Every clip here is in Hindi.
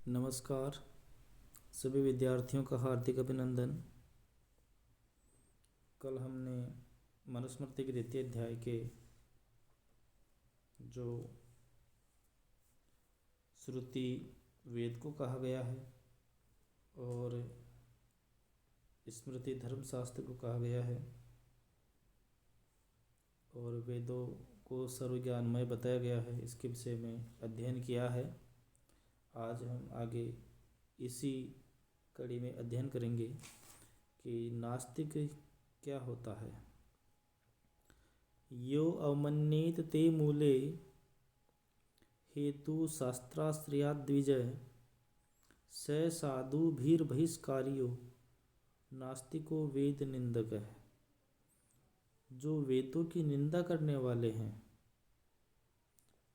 नमस्कार। सभी विद्यार्थियों का हार्दिक अभिनंदन। कल हमने मनुस्मृति के द्वितीय अध्याय के जो श्रुति वेद को कहा गया है और स्मृति धर्मशास्त्र को कहा गया है और वेदों को सर्वज्ञानमय बताया गया है, इसके विषय में अध्ययन किया है। आज हम आगे इसी कड़ी में अध्ययन करेंगे कि नास्तिक क्या होता है। यो अवमन्येत ते मूले हेतु शास्त्राश्रयाद्विजय स साधुभिर्बहिष्कार्यो नास्तिको वेद निंदक है। जो वेदों की निंदा करने वाले हैं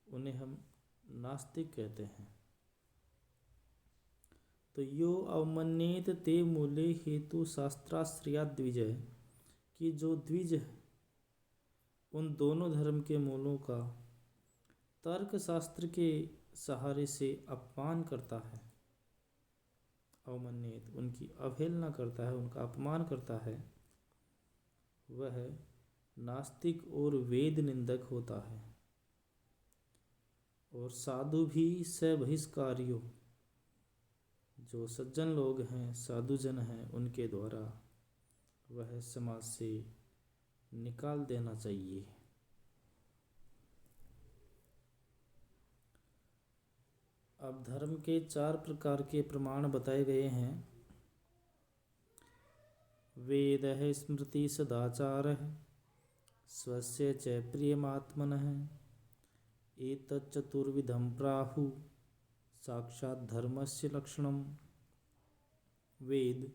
उन्हें हम नास्तिक कहते हैं। तो यो अवमन्येत ते मूले हेतु शास्त्राश्रयाद्विजय कि जो द्विज है उन दोनों धर्म के मूलों का तर्क शास्त्र के सहारे से अपमान करता है। अवमन्येत उनकी अवहेलना करता है, उनका अपमान करता है, वह नास्तिक और वेद निंदक होता है। और साधु भी स बहिष्कार्यो, जो सज्जन लोग हैं, साधुजन हैं, उनके द्वारा वह समाज से निकाल देना चाहिए। अब धर्म के 4 प्रकार के प्रमाण बताए गए हैं। वेदः स्मृति सदाचारः स्वस्य च प्रियमात्मनः एतच्चतुर्विधं प्राहु साक्षात् धर्मस्य लक्षणम्। वेद,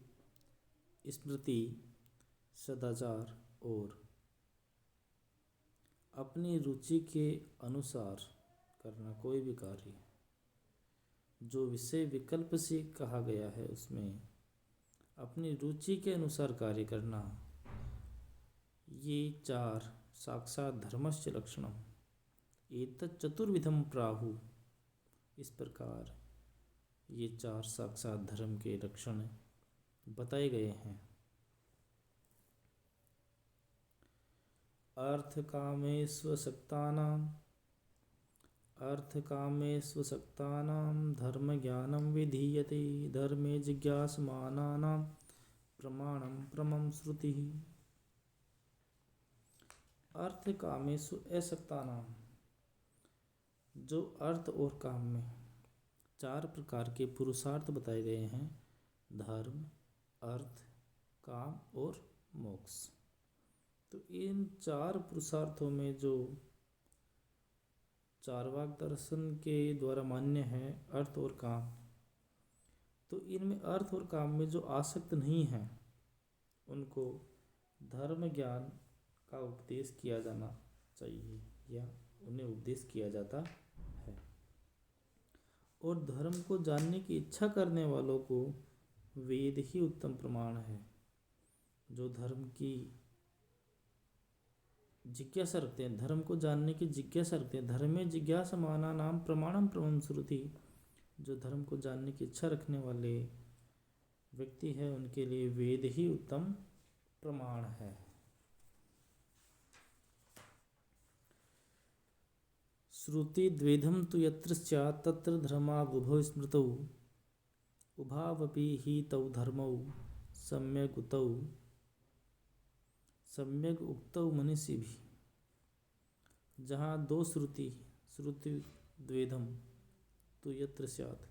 स्मृति, सदाचार और अपनी रुचि के अनुसार करना कोई भी कार्य जो विषय विकल्प से कहा गया है उसमें अपनी रुचि के अनुसार कार्य करना, ये 4 साक्षात धर्मस्य लक्षणम एतत् चतुर्विधम प्राहु। इस प्रकार ये 4 साक्षात धर्म के लक्षण बताए गए हैं। अर्थकामेष्वशक्तानां धर्म ज्ञानं विधीयते धर्मे जिज्ञासमानानां प्रमाणं परमं श्रुतिः। अर्थकामेषु असक्तानां, जो अर्थ और काम में 4 प्रकार के पुरुषार्थ बताए गए हैं, धर्म, अर्थ, काम और मोक्ष। तो इन 4 पुरुषार्थों में जो चार्वाक दर्शन के द्वारा मान्य है अर्थ और काम, तो इनमें अर्थ और काम में जो आसक्त नहीं है उनको धर्म ज्ञान का उपदेश किया जाना चाहिए या उन्हें उपदेश किया जाता है। और धर्म को जानने की इच्छा करने वालों को वेद ही उत्तम प्रमाण है। जो धर्म की जिज्ञासा रखते हैं, धर्म को जानने की जिज्ञासा रखते हैं, धर्म में जिज्ञासा माना नाम प्रमाणम परमं श्रुति, जो धर्म को जानने की इच्छा रखने वाले व्यक्ति है उनके लिए वेद ही उत्तम प्रमाण है। श्रुति द्वेधम तु यत्र स्यात् तत्र धर्मावुभौ स्मृतौ उभावपि हि तौ धर्मौ सम्यक उक्तौ मनीषी भी। जहाँ 2 श्रुति द्वेधम तो यत्र स्यात्,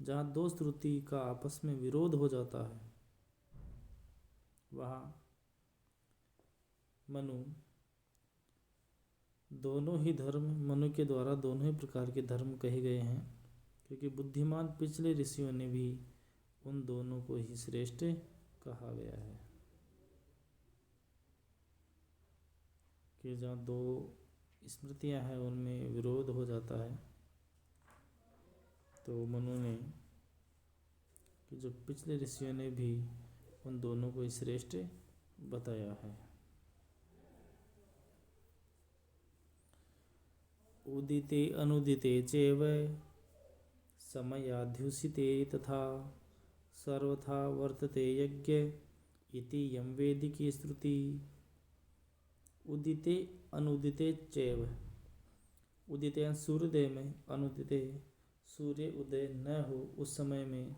जहाँ 2 श्रुति का आपस में विरोध हो जाता है वहाँ दोनों ही धर्म मनु के द्वारा दोनों ही प्रकार के धर्म कहे गए हैं, क्योंकि बुद्धिमान पिछले ऋषियों ने भी उन दोनों को ही श्रेष्ठ कहा गया है। कि जहाँ 2 स्मृतियाँ हैं उनमें विरोध हो जाता है तो मनु ने कि जो पिछले ऋषियों ने भी उन दोनों को श्रेष्ठ बताया है। उदिते अनुदिते चैव समयाध्युषिते तथा सर्वथा वर्तते यज्ञ इति यम वेदिकी श्रुति। उदिते अनुदिते चैव, उदिते सूर्योदय में, अनुदिते सूर्य उदय न हो उस समय में,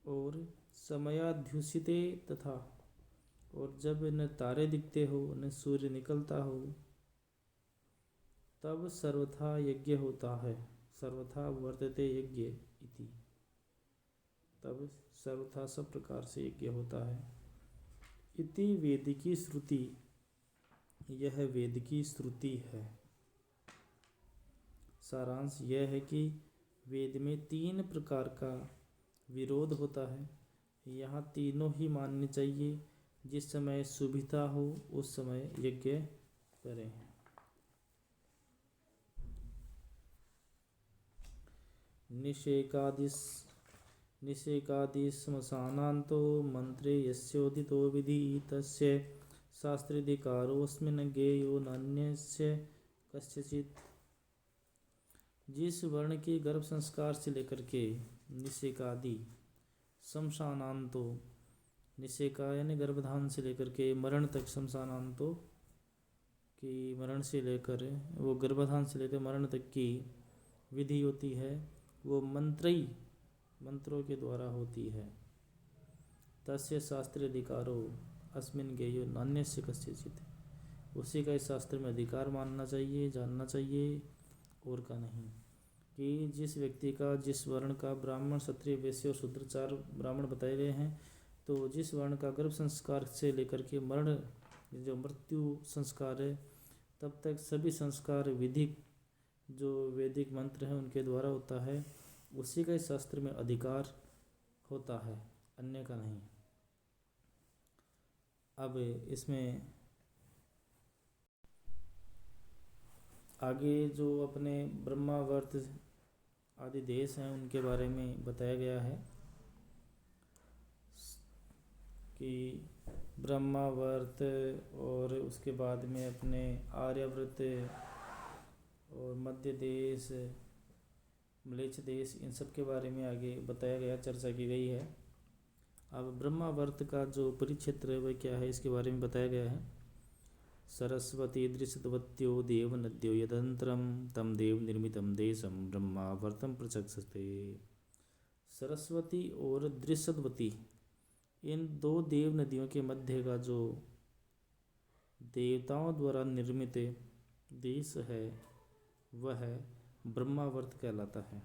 और समयाध्युषिते तथा, और जब न तारे दिखते हो न सूर्य निकलता हो, तब सर्वथा यज्ञ होता है। सर्वथा वर्तते यज्ञ इति, तब सर्वथा सब प्रकार से यज्ञ होता है। इति वेदिकी श्रुति, यह वेद की श्रुति है। सारांश यह है कि वेद में 3 प्रकार का विरोध होता है। यहाँ तीनों ही मानने चाहिए। जिस समय सुविधा हो उस समय यज्ञ करें। निषेकादि श्मशानान्तो मंत्रे यस्योदितो विधि तस्य शास्त्राधिकारोऽस्मिन् ज्ञेयो नान्यस्य कस्यचित्। जिस वर्ण के गर्भ संस्कार से लेकर के निषेकादि, शमशानांतो, निषेका यानी गर्भधान से लेकर के मरण तक, शमशानांतो की मरण से लेकर, वो गर्भधान से लेकर मरण तक की विधि होती है, वो मंत्रों के द्वारा होती है। तस्य शास्त्रीय अधिकारो अस्मिन् ज्ञेयो नान्यस्य कस्यचित्, उसी का इस शास्त्र में अधिकार मानना चाहिए, जानना चाहिए, और का नहीं। कि जिस व्यक्ति का, जिस वर्ण का, ब्राह्मण, क्षत्रिय, वैश्य और शूद्र 4 ब्राह्मण बताए गए हैं, तो जिस वर्ण का गर्भ संस्कार से लेकर के मरण, जो मृत्यु संस्कार है, तब तक सभी संस्कार विधिक जो वैदिक मंत्र हैं उनके द्वारा होता है। उसी का इस शास्त्र में अधिकार होता है, अन्य का नहीं। अब इसमें आगे जो अपने ब्रह्मावर्त आदि देश हैं उनके बारे में बताया गया है कि ब्रह्मावर्त और उसके बाद में अपने आर्यावर्त और मध्य देश, म्लेच्छ देश, इन सब के बारे में आगे बताया गया, चर्चा की गई है। अब ब्रह्मावर्त का जो परिक्षेत्र है वह क्या है, इसके बारे में बताया गया है। सरस्वती दृशतवत्यो देव नद्यो यदंतरम तम देव निर्मितम देशम ब्रह्मावर्तम प्रचक्षते। सरस्वती और दृशतवती, इन 2 देव नदियों के मध्य का जो देवताओं द्वारा निर्मित देश है वह ब्रह्मावर्त कहलाता है।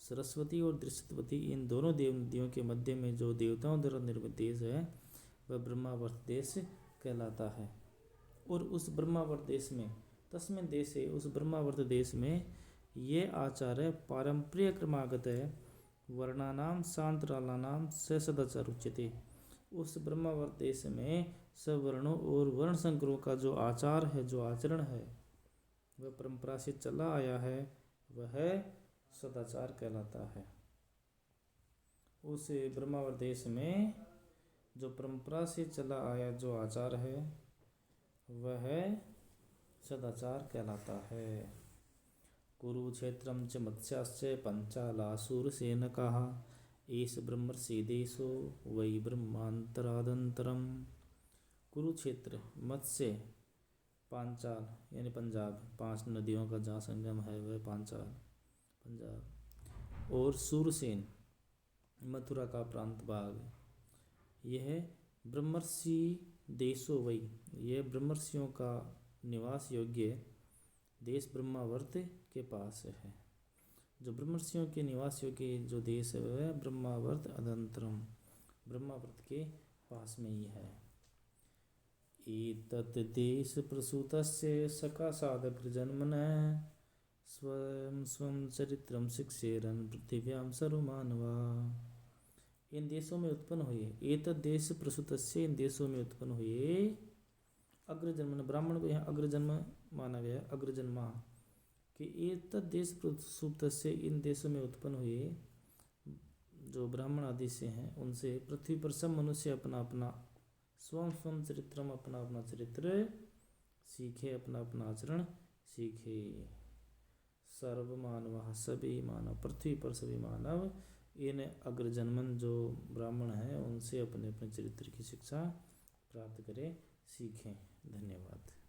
सरस्वती और दृशतवती, इन दोनों देव नदियों के मध्य में जो देवताओं द्वारा निर्मित देश है वह ब्रह्मावर्त देश कहलाता है। और उस ब्रह्मावर्त देश में, तस्मिन् देशे, उस ब्रह्मावर्त देश में ये आचार है, पारंपरिक क्रमागत है, वर्णानाम शांतरालानाम स सदाचार उच्यते। उस ब्रह्मावर्त देश में सब वर्णों और वर्ण संकरों का जो आचार है, जो आचरण है, वह परंपरा से चला आया है, वह सदाचार कहलाता है। उस ब्रह्मावर्त देश में जो परंपरा से चला आया जो आचार है वह सदाचार कहलाता है। कुरुक्षेत्रम च मत्स्याश्च पंचालाशूरसेनकाः एष ब्रह्मर्षि देशो वै ब्रह्मांतरादंतरम। कुरुक्षेत्र, मत्स्य, पांचाल यानी पंजाब, 5 नदियों का जहाँ संगम है वह पांचाल पंजाब, और सूरसेन मथुरा का प्रांत भाग, यह ब्रह्मर्षि देशो वै, यह ब्रह्मर्षियों का निवास योग्य देश ब्रह्मावर्त के पास है। जो ब्रह्मर्षियों के निवास योग्य जो देश है वह ब्रह्मावर्त अदंतरम, ब्रह्मावर्त के पास में ही है। एतत् देश प्रसूतस्य सकाशादग्रजन्मनः स्वं स्वं चरित्रं शिक्षेरन् पृथिव्यां सर्वमानवा। इन देशों में उत्पन्न हुए, एतत् देश प्रसूतस्य, इन देशों में उत्पन्न हुए, अग्रजन्म, ब्राह्मण को यहाँ अग्रजन्म माना गया, अग्रजन्मा, कि एतत् देश प्रसूतस्य, इन देशों में उत्पन्न हुए जो ब्राह्मण आदि से हैं उनसे पृथ्वी पर सब मनुष्य अपना अपना स्वं स्वं चरित्रम, अपना अपना चरित्र सीखे, अपना अपना आचरण सीखे। सर्व मानव, सभी मानव, पृथ्वी पर सभी मानव इन अग्रजन्मन जो ब्राह्मण हैं उनसे अपने अपने चरित्र की शिक्षा प्राप्त करें, सीखें। धन्यवाद।